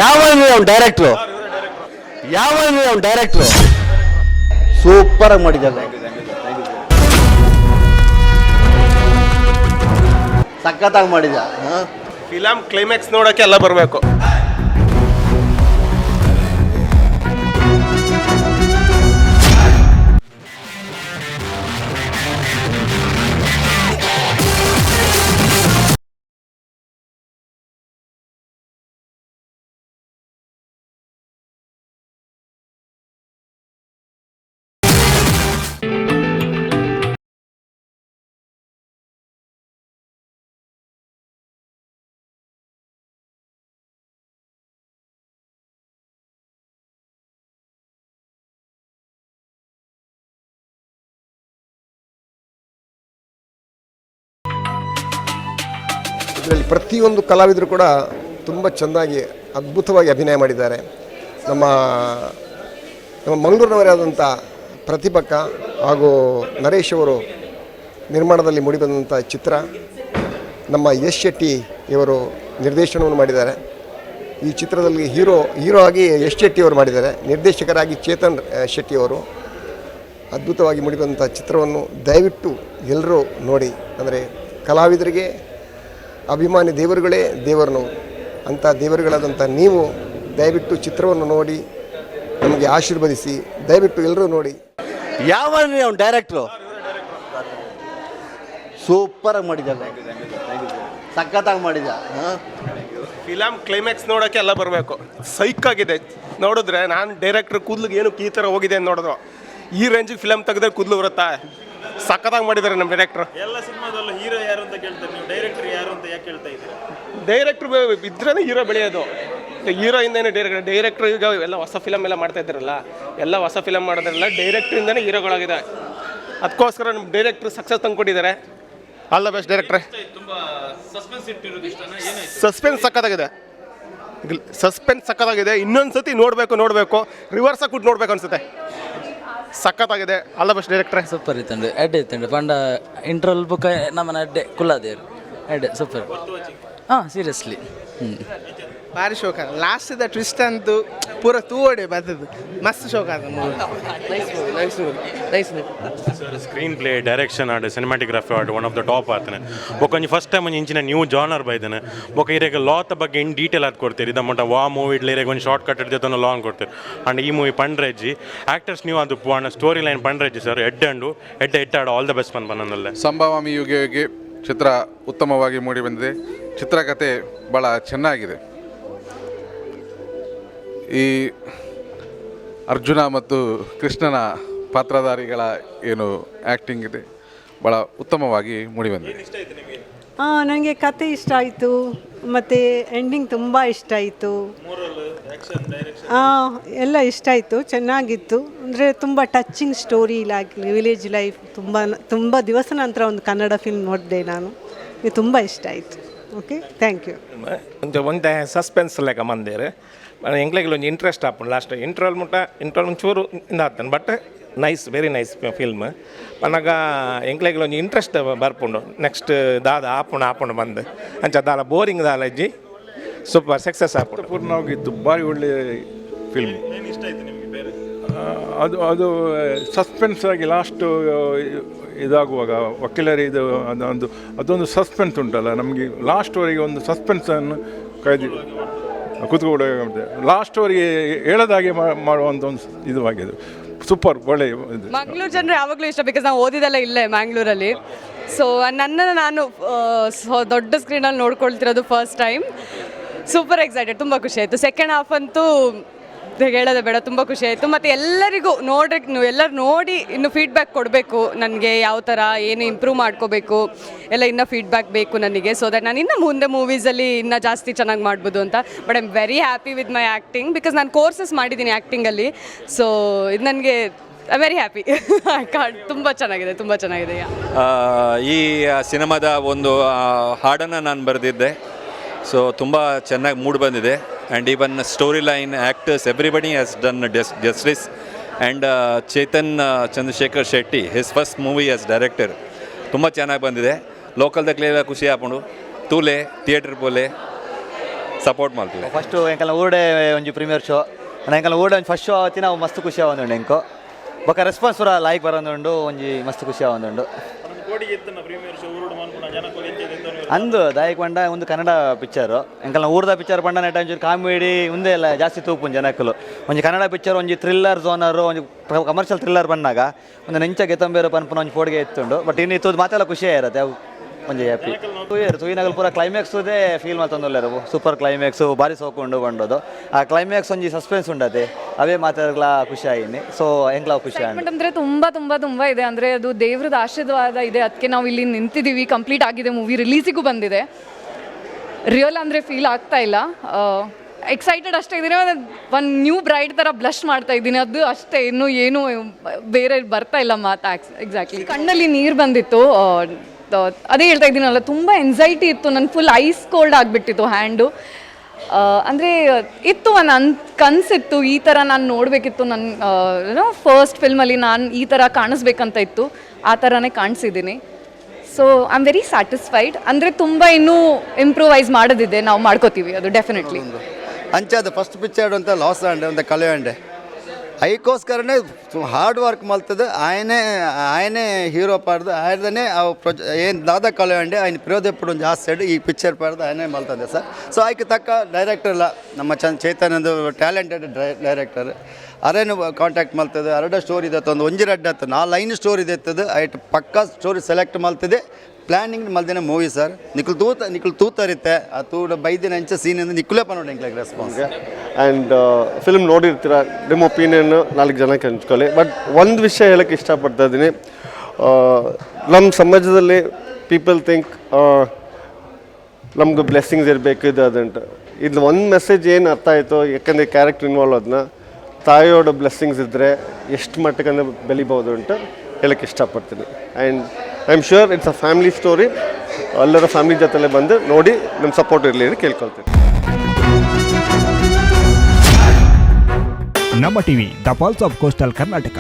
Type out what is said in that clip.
ಯಾವ ಡೈರೆಕ್ಟ್ರು ಸೂಪರ್ ಆಗಿ ಮಾಡಿದ್ದಾರೆ, ಸಖತ್ತಾಗಿ ಮಾಡಿದ. ಫಿಲಮ್ ಕ್ಲೈಮ್ಯಾಕ್ಸ್ ನೋಡೋಕ್ಕೆ ಎಲ್ಲ ಬರಬೇಕು. ಇದರಲ್ಲಿ ಪ್ರತಿಯೊಂದು ಕಲಾವಿದರು ಕೂಡ ತುಂಬ ಚೆಂದಾಗಿ ಅದ್ಭುತವಾಗಿ ಅಭಿನಯ ಮಾಡಿದ್ದಾರೆ. ನಮ್ಮ ಮಂಗಳೂರಿನವರೇ ಆದಂಥ ಪ್ರತಿಭಕ್ಕ ಹಾಗೂ ನರೇಶ್ ಅವರು ನಿರ್ಮಾಣದಲ್ಲಿ ಮೂಡಿಬಂದಂಥ ಚಿತ್ರ. ನಮ್ಮ ಯಶ್ ಶೆಟ್ಟಿ ಇವರು ನಿರ್ದೇಶನವನ್ನು ಮಾಡಿದ್ದಾರೆ. ಈ ಚಿತ್ರದಲ್ಲಿ ಹೀರೋ ಆಗಿ ಯಶ್ ಶೆಟ್ಟಿ ಅವರು ಮಾಡಿದ್ದಾರೆ, ನಿರ್ದೇಶಕರಾಗಿ ಚೇತನ್ ಶೆಟ್ಟಿ ಅವರು. ಅದ್ಭುತವಾಗಿ ಮೂಡಿಬಂದಂಥ ಚಿತ್ರವನ್ನು ದಯವಿಟ್ಟು ಎಲ್ಲರೂ ನೋಡಿ. ಅಂದರೆ ಕಲಾವಿದರಿಗೆ ಅಭಿಮಾನಿ ದೇವರುಗಳೇ ದೇವರನ್ನು, ಅಂಥ ದೇವರುಗಳಾದಂಥ ನೀವು ದಯವಿಟ್ಟು ಚಿತ್ರವನ್ನು ನೋಡಿ ನಮಗೆ ಆಶೀರ್ವದಿಸಿ. ದಯವಿಟ್ಟು ಎಲ್ಲರೂ ನೋಡಿ. ಯಾವ ಡೈರೆಕ್ಟ್ರು ಸೂಪರ್ ಆಗಿ ಮಾಡಿದ್ದಾರೆ, ಸಖತ್ತಾಗಿ ಮಾಡಿದ. ಫಿಲಮ್ ಕ್ಲೈಮ್ಯಾಕ್ಸ್ ನೋಡೋಕ್ಕೆ ಎಲ್ಲ ಬರಬೇಕು. ಸೈಕ್ ಆಗಿದೆ ನೋಡಿದ್ರೆ. ನಾನು ಡೈರೆಕ್ಟ್ರ್ ಕೂದಲಿಗೆ ಏನು ಈ ಥರ ಹೋಗಿದೆ ಅಂತ ನೋಡಿದ್ರು. ಈ ರೇಂಜಿಗೆ ಫಿಲಮ್ ತೆಗೆದ್ರೆ ಕೂದಲು ಬರುತ್ತಾ? ಸಖತ್ತಾಗಿ ಮಾಡಿದ್ದಾರೆ ನಮ್ಮ ಡೈರೆಕ್ಟ್ರು. ಎಲ್ಲ ಸಿನಿಮಾದಲ್ಲೂ ಹೀರೋ ಯಾರು ಅಂತ ಕೇಳ್ತಾರೆ, ನೀವು ಡೈರೆಕ್ಟರ್ ಯಾರು ಅಂತ ಯಾಕೆ ಹೇಳ್ತಾ ಇದ್ದೀರಾ? ಡೈರೆಕ್ಟ್ರ್ ಇದ್ರೇ ಹೀರೋ ಬೆಳೆಯೋದು. ಹೀರೋಯಿಂದನೇ ಡೈರೆಕ್ಟ್ರ್ ಈಗ ಎಲ್ಲ ಹೊಸ ಫಿಲಮ್ ಎಲ್ಲ ಮಾಡ್ತಾ ಇದ್ದಾರಲ್ಲ, ಎಲ್ಲ ಹೊಸ ಫಿಲಮ್ ಮಾಡೋದ್ರಲ್ಲ ಡೈರೆಕ್ಟ್ರಿಂದನೇ ಹೀರೋಗಳಾಗಿದೆ. ಅದಕ್ಕೋಸ್ಕರ ನಮ್ಮ ಡೈರೆಕ್ಟ್ರು ಸಕ್ಸಸ್ ತಂದ್ಕೊಟ್ಟಿದ್ದಾರೆ. ಆಲ್ ದ ಬೆಸ್ಟ್ ಡೈರೆಕ್ಟ್ರೆ. ಸಸ್ಪೆನ್ಸ್ ಸಕ್ಕತ್ತಾಗಿದೆ, ಸಸ್ಪೆನ್ಸ್ ಸಕ್ಕತ್ತಾಗಿದೆ. ಇನ್ನೊಂದು ಸತಿ ನೋಡಬೇಕು, ರಿವರ್ಸ್ ಆಗಿ ನೋಡ್ಬೇಕು ಅನ್ಸುತ್ತೆ. ಸಕ್ಕತ್ತಾಗಿದೆ. ಆಲ್ ದ ಬೆಸ್ಟ್ ಡೈರೆಕ್ಟ್ರೆ. ಸೂಪರ್ ಇತ್ತಂడి ಎಡ್ಡೆ ಇತ್ತಂడి ಪಂಡ ಇಂಟ್ರಲ್ ಬುಕ್ ನಮ್ಮನ ಅಡ್ಡೆ ಕುಲ್ಲಾದೇರು ಎಡ್ಡೆ ಸೂಪರ್. ಸೀರಿಯಸ್ಲಿ ಭಾರಿ ಶೋಕ. ಲಾಸ್ಟ್ ಟ್ವಿಸ್ಟ್ ಅಂತೂ ಪೂರ ತೂವಡೆ ಬರ್ತದೆ. ಮಸ್ತ್ ಶೋಕ ಅದು. Screenplay, direction and, cinematography and one of the top ಆತನೆ. ಬೊಕೊಂಜಿ ಫಸ್ಟ್ ಟೈಮ್ ಒಂದು ಇಂಚಿನ ನ್ಯೂ ಜಾನರ್ ಬೈದನೆ. ಬೊಕ ಇರೇಗ ಲಾತ್ ಬಗ್ಗೆ ಇನ್ ಡೀಟೇಲ್ ಆದ್ ಕೊಡ್ತೀರಿ. ಇದ ಮಟ್ಟ ವಾ ಮೂವಿ ಇಡ್ಲಿ ಒಂದು ಶಾರ್ಟ್ ಕಟ್ ಇಡ್ತೇವೆ ಲಾಂಗ್ ಕೊಡ್ತೀರಿ. ಅಂಡ್ ಈ ಮೂವಿ ಪಂಡ್ರೆಜ್ಜಿ ಆ್ಯಕ್ಟರ್ಸ್ ನೀವು ಅದು ಸ್ಟೋರಿ ಲೈನ್ ಪಂಡ್ರೆಜ್ಜಿ ಸರ್ ಎಡ್ಡೆ ಆಡ ಆಲ್ ದ ಬೆಸ್ಟ್ ಬಂದನಲ್ಲೇ. ಸಂಭಾವಾಮಿ ಯುಗೆ ಯುಗೆ ಚಿತ್ರ ಉತ್ತಮವಾಗಿ ಮೂಡಿಬಂದಿದೆ. ಚಿತ್ರಕಥೆ ಭಾಳ ಚೆನ್ನಾಗಿದೆ. ಈ ಅರ್ಜುನ ಮತ್ತು ಕೃಷ್ಣನ ಪಾತ್ರಧಾರಿಗಳ ಏನು ಆ್ಯಕ್ಟಿಂಗ್ ಇದೆ ಭಾಳ ಉತ್ತಮವಾಗಿ ಮೂಡಿಬಂದಿದೆ. ನನಗೆ ಕತೆ ಇಷ್ಟ ಆಯಿತು, ಮತ್ತು ಎಂಡಿಂಗ್ ತುಂಬ ಇಷ್ಟ ಆಯಿತು. ಎಲ್ಲ ಇಷ್ಟ ಆಯಿತು, ಚೆನ್ನಾಗಿತ್ತು. ಅಂದರೆ ತುಂಬ touching story, like village life. ತುಂಬ ದಿವಸ ನಂತರ ಒಂದು ಕನ್ನಡ ಫಿಲ್ಮ್ ನೋಡಿದೆ ನಾನು. ಇದು ತುಂಬ ಇಷ್ಟ ಆಯಿತು. Okay, thank you. ಒಂದು ಸಸ್ಪೆನ್ಸ್ ಲೆಕ್ಕ ಮಂದಿರು ಎಂಗ್ಲೆಗೆ ಒಂದು ಇಂಟ್ರೆಸ್ಟ್ ಆಪುಂಡು. ಲಾಸ್ಟ್ ಇಂಟ್ರೋಲ್ ಮುಂಚೂರು ಇಂದಾಗ್ತಾನೆ. But nice, very nice film. ಪನ್ನಗ ಎಂಗ್ಲೆಗೆ ಒಂದು ಇಂಟ್ರೆಸ್ಟ್ ಬರ್ಪುಂಡು. ನೆಕ್ಸ್ಟ್ ದಾದ ಆಪುಂಡು ಬಂದು ಅಂಚ ದಾಲ ಬೋರಿಂಗ್ ದಾಲ ಇಜ್ಜಿ ಸೂಪರ್ ಸಕ್ಸಸ್ ಆಪುಂಡು. ಪೂರ್ಣವಾಗಿತ್ತು. ಭಾರಿ ಒಳ್ಳೆ ಫಿಲ್ಮ್. ಅದು ಸಸ್ಪೆನ್ಸ್ ಆಗಿ ಲಾಸ್ಟು ಇದಾಗುವಾಗ ವಕೀಲರಿ ಇದು ಅದೊಂದು ಸಸ್ಪೆನ್ಸ್ ಉಂಟಲ್ಲ, ನಮಗೆ ಲಾಸ್ಟ್ವರೆಗೆ ಒಂದು ಸಸ್ಪೆನ್ಸನ್ನು ಕಾಯ್ದು ಕೂತ್ಕೊಳ್ಳೋ ಲಾಸ್ಟ್ವರೆಗೆ ಹೇಳೋದಾಗೆ ಮಾಡುವಂಥ ಒಂದು ಇದುವಾಗಿದೆ. ಸೂಪರ್, ಒಳ್ಳೆ. ಮಂಗಳೂರು ಜನರು ಯಾವಾಗಲೂ ಇಷ್ಟ, ಬಿಕಾಸ್ ನಾವು ಓದಿದೆಲ್ಲ ಇಲ್ಲೇ ಮ್ಯಾಂಗ್ಳೂರಲ್ಲಿ. ಸೊ ನನ್ನನ್ನು ನಾನು ದೊಡ್ಡ ಸ್ಕ್ರೀನಲ್ಲಿ ನೋಡ್ಕೊಳ್ತಿರೋದು ಫಸ್ಟ್ ಟೈಮ್. ಸೂಪರ್ ಎಕ್ಸೈಟೆಡ್, ತುಂಬ ಖುಷಿ ಆಯಿತು. ಸೆಕೆಂಡ್ ಹಾಫ್ ಅಂತೂ ಹೇಳೋದೇ ಬೇಡ, ತುಂಬ ಖುಷಿ ಆಯಿತು. ಮತ್ತು ಎಲ್ಲರಿಗೂ ಎಲ್ಲರೂ ನೋಡಿ ಇನ್ನು ಫೀಡ್ಬ್ಯಾಕ್ ಕೊಡಬೇಕು ನನಗೆ, ಯಾವ ಥರ ಏನು ಇಂಪ್ರೂವ್ ಮಾಡ್ಕೋಬೇಕು ಎಲ್ಲ ಇನ್ನೂ ಫೀಡ್ಬ್ಯಾಕ್ ಬೇಕು ನನಗೆ. ಸೊ ದಟ್ ನಾನು ಇನ್ನು ಮುಂದೆ ಮೂವೀಸಲ್ಲಿ ಇನ್ನೂ ಜಾಸ್ತಿ ಚೆನ್ನಾಗಿ ಮಾಡ್ಬೋದು ಅಂತ. But I am very happy with my acting, because ನಾನು ಕೋರ್ಸಸ್ ಮಾಡಿದ್ದೀನಿ ಆ್ಯಕ್ಟಿಂಗಲ್ಲಿ. ಸೊ ಇದು ನನಗೆ ಐ ವೆರಿ ಹ್ಯಾಪಿ. ತುಂಬ ಚೆನ್ನಾಗಿದೆ, ತುಂಬ ಚೆನ್ನಾಗಿದೆ. ಈ ಸಿನಿಮಾದ ಒಂದು ಹಾಡನ್ನು ನಾನು ಬರೆದಿದ್ದೆ. ಸೊ ತುಂಬ ಚೆನ್ನಾಗಿ ಮೂಡ್ ಬಂದಿದೆ. And even story line, actors, everybody has done justice. And Chetan Chandrashekar Shetty, his first movie as director, ತುಂಬ ಚೆನ್ನಾಗಿ ಬಂದಿದೆ. ಲೋಕಲ್ದಾಗಲೆಲ್ಲ ಖುಷಿ ಆಪುಂಡು. ತೂಲೆ ಥಿಯೇಟ್ರ್ ಪೋಲೆ ಸಪೋರ್ಟ್ ಮಾಡ್ತೀವಿ. ಫಸ್ಟು ಎಂಕಲ್ನ ಊರಡೆ ಒಂಜಿ ಪ್ರೀಮಿಯರ್ ಶೋ ಎಂಕಲ್ನ ಊರಡೆ ಒಂದು ಫಸ್ಟ್ ಶೋ ಆವತ್ತಿನ ನಾವು ಮಸ್ತ್ ಖುಷಿ ಆವೊಂದುಂಡು ಎಂಕೋ ಬೊಕ್ಕ ರೆಸ್ಪಾನ್ಸ್ ಪೂರ ಲಾಯ್ಕ್ ಬರೋದುಂಡು ಒಂಜಿ ಮಸ್ತ್ ಖುಷಿ ಆವೊಂದುಂಡು. ಕೋಡಿಗೆ ಇತ್ತನ ಪ್ರೀಮಿಯರ್ ಶೋ ಊರುಡು ಮನ್ಪುನ ಜನಕ್ಕೂ ಎಂಚ ಅಂದು ದಾಯಕ್ ಪಂಡ ಒಂದು ಕನ್ನಡ ಪಿಕ್ಚರು ಎಂಕಲ್ನ ಊರ್ದ ಪಿಕ್ಚರ್ ಪಂಡ ನೆಟ್ಟ ಒಂಚೂರು ಕಾಮಿಡಿ ಮುಂದೆ ಎಲ್ಲ ಜಾಸ್ತಿ ತೂಪುಂಡು ಜನಕ್ಕಲು ಒಂಜಿ ಕನ್ನಡ ಪಿಕ್ಚರ್ ಒಂಜಿ ಥ್ರಿಲ್ಲರ್ ಝೋನರು ಒಂಜಿ ಕಮರ್ಷಿಯಲ್ ಥ್ರಿಲ್ಲರ್ ಬಂದಾಗ ಒಂದು ನೆಂಚ ಗೆತಂಬೇರು ಪನ್ಪುನ ಒಂಜಿ ಪೋಡಿಗೆ ಎತ್ತುಂಡು ಬಟ್ ಇನ್ನು ಇತ್ತು ಮಾತೆಲ್ಲ ಖುಷಿ ಇರುತ್ತೆ ಅವು ಒಂಜಿ ಹ್ಯಾಪಿ ತೂಯಿನಾಗಲ್ ಪೂರ ಕ್ಲೈಮ್ಯಾಕ್ಸುದೇ ಫೀಲ್ ಮಾಡ್ತಂದುಲ್ಲೇರು ಸೂಪರ್ ಕ್ಲೈಮ್ಯಾಕ್ಸು ಭಾರಿ ಸೋಕೊಂಡು ಬಂಡೋದು ಆ ಕ್ಲೈಮ್ಯಾಕ್ಸ್ ಒಂಜಿ ಸಸ್ಪೆನ್ಸ್ ಉಂಡತೆ ಅವೇ ಮಾತಾಡಲ ಖುಷಿ ಆಗಿನಿ ಸೊ ಎಂಕ್ಲ ಖುಷಿ ಆಗಿ ಅಂದರೆ ತುಂಬ ಇದೆ ಅಂದರೆ ಅದು ದೇವ್ರದ ಆಶೀರ್ವಾದ ಇದೆ, ಅದಕ್ಕೆ ನಾವು ಇಲ್ಲಿ ನಿಂತಿದ್ದೀವಿ, ಕಂಪ್ಲೀಟ್ ಆಗಿದೆ, ಮೂವಿ ರಿಲೀಸಿಗೂ ಬಂದಿದೆ. ರಿಯಲ್ ಅಂದರೆ ಫೀಲ್ ಆಗ್ತಾ ಇಲ್ಲ, ಎಕ್ಸೈಟೆಡ್ ಅಷ್ಟೇ ಇದ್ದೀನಿ. ಒಂದು ನ್ಯೂ ಬ್ರೈಡ್ ಥರ ಬ್ಲಶ್ ಮಾಡ್ತಾ ಇದ್ದೀನಿ, ಅದು ಅಷ್ಟೇ, ಇನ್ನೂ ಏನು ಬೇರೆ ಬರ್ತಾ ಇಲ್ಲ ಮಾತು. ಎಕ್ಸಾಕ್ಟ್ಲಿ ಕಣ್ಣಲ್ಲಿ ನೀರು ಬಂದಿತ್ತು, ಅದೇ ಹೇಳ್ತಾ ಇದ್ದೀನಲ್ಲ, ತುಂಬ ಎನ್ಸೈಟಿ ಇತ್ತು, ನನ್ನ ಫುಲ್ ಐಸ್ ಕೋಲ್ಡ್ ಆಗಿಬಿಟ್ಟಿತ್ತು ಹ್ಯಾಂಡು. ಅಂದರೆ ಇತ್ತು ಒಂದು ಕನಸಿತ್ತು, ಈ ಥರ ನಾನು ನೋಡಬೇಕಿತ್ತು, ನನ್ನ ಫಸ್ಟ್ ಫಿಲ್ಮಲ್ಲಿ ನಾನು ಈ ಥರ ಕಾಣಿಸ್ಬೇಕಂತ ಇತ್ತು, ಆ ಥರನೇ ಕಾಣಿಸಿದ್ದೀನಿ. So I am very satisfied. ಅಂದರೆ ತುಂಬ ಇನ್ನೂ ಇಂಪ್ರೂವೈಸ್ ಮಾಡೋದಿದೆ, ನಾವು ಮಾಡ್ಕೋತೀವಿ ಅದು ಡೆಫಿನೆಟ್ಲಿ. ಅಂಚದು ಫಸ್ಟ್ ಪಿಕ್ಚರ್ ಅಂತ ಲಾಸ್ ಆಂಡೆ ಅಂತ ಕಲೆಯಂಡೆ ಐಕೋಸ್ಕರನೇ ಹಾರ್ಡ್ ವರ್ಕ್ ಮಲ್ತದೆ ఆయనే హీరో పాడదు ఆయననే ఏం దాదా కలవండి ఆయన ప్రోదెప్పుడు చేస్తాడు ఈ పిక్చర్ పాడదు ఆయనే మల్తుంది సార్. సో ఆయనకి తక్క డైరెక్టర్ల ನಮ್ಮ ಚೈತನ್ಯದು ಟ್ಯಾಲೆಂಟೆಡ್ ಡೈರೆಕ್ಟರ್ ಅರೇನು ಕಾಂಟ್ಯಾಕ್ಟ್ ಮಲ್ತದೆ ಅರಡ ಸ್ಟೋರಿ ಇದೆ ಒಂದು ಒಂಜಿ ರಡ್ಡ ಆಯ್ತು 4 ಲೈನ್ ಸ್ಟೋರಿ ಇದೆ ಐಟ್ ಪಕ್ಕಾ ಸ್ಟೋರಿ ಸೆಲೆಕ್ಟ್ ಮಲ್ತಿದೆ ಪ್ಲಾನಿಂಗ್ ಮಲ್ದಿನ ಮೂವಿ ಸರ್. ನಿಖಲ್ ತೂತರಿತ್ತೆ ಆ ತೂಡ ಬೈದಿನ ಅಂಚೆ ಸೀನಿಂದ ನಿಖಲೇ ಪನ್ನೋಡು ಎಂಕ್ಲಾಗ ರೆಸ್ಪಾನ್ಸ್. ಆ್ಯಂಡ್ ಫಿಲ್ಮ್ ನೋಡಿರ್ತೀರ, ನಿಮ್ಮ ಒಪಿನಿಯನ್ 4 ಜನಕ್ಕೆ ಹಂಚ್ಕೊಳ್ಳಿ. ಬಟ್ ಒಂದು ವಿಷಯ ಹೇಳೋಕ್ಕೆ ಇಷ್ಟಪಡ್ತಾ ಇದ್ದೀನಿ, ನಮ್ಮ ಸಮಾಜದಲ್ಲಿ ಪೀಪಲ್ ಥಿಂಕ್ ನಮ್ಗೆ ಬ್ಲೆಸ್ಸಿಂಗ್ಸ್ ಇರಬೇಕು ಇದು ಅದಂಟ. ಇದು ಒಂದು ಮೆಸೇಜ್ ಏನು ಅರ್ಥ ಆಯಿತು, ಯಾಕಂದರೆ ಕ್ಯಾರೆಕ್ಟರ್ ಇನ್ವಾಲ್ವ್ ಅದನ್ನ ತಾಯಿಯೋட ಬ್ಲೆಸ್ಸಿಂಗ್ಸ್ ಇದ್ದರೆ ಎಷ್ಟು ಮಟ್ಟಕ್ಕೆ ಬೆಳಿಬೋದು ಅಂತ ಹೇಳೋಕ್ಕೆ ಇಷ್ಟಪಡ್ತೀನಿ. And I am sure it's a family story. ಎಲ್ಲರ ಫ್ಯಾಮಿಲಿ ಜೊತೆಲೇ ಬಂದು ನೋಡಿ ನಮ್ಮ ಸಪೋರ್ಟ್ ಇರಲಿ ಅಂತ ಕೇಳ್ಕೊಳ್ತೀನಿ. ನಮ್ಮ TV the pulse of coastal Karnataka.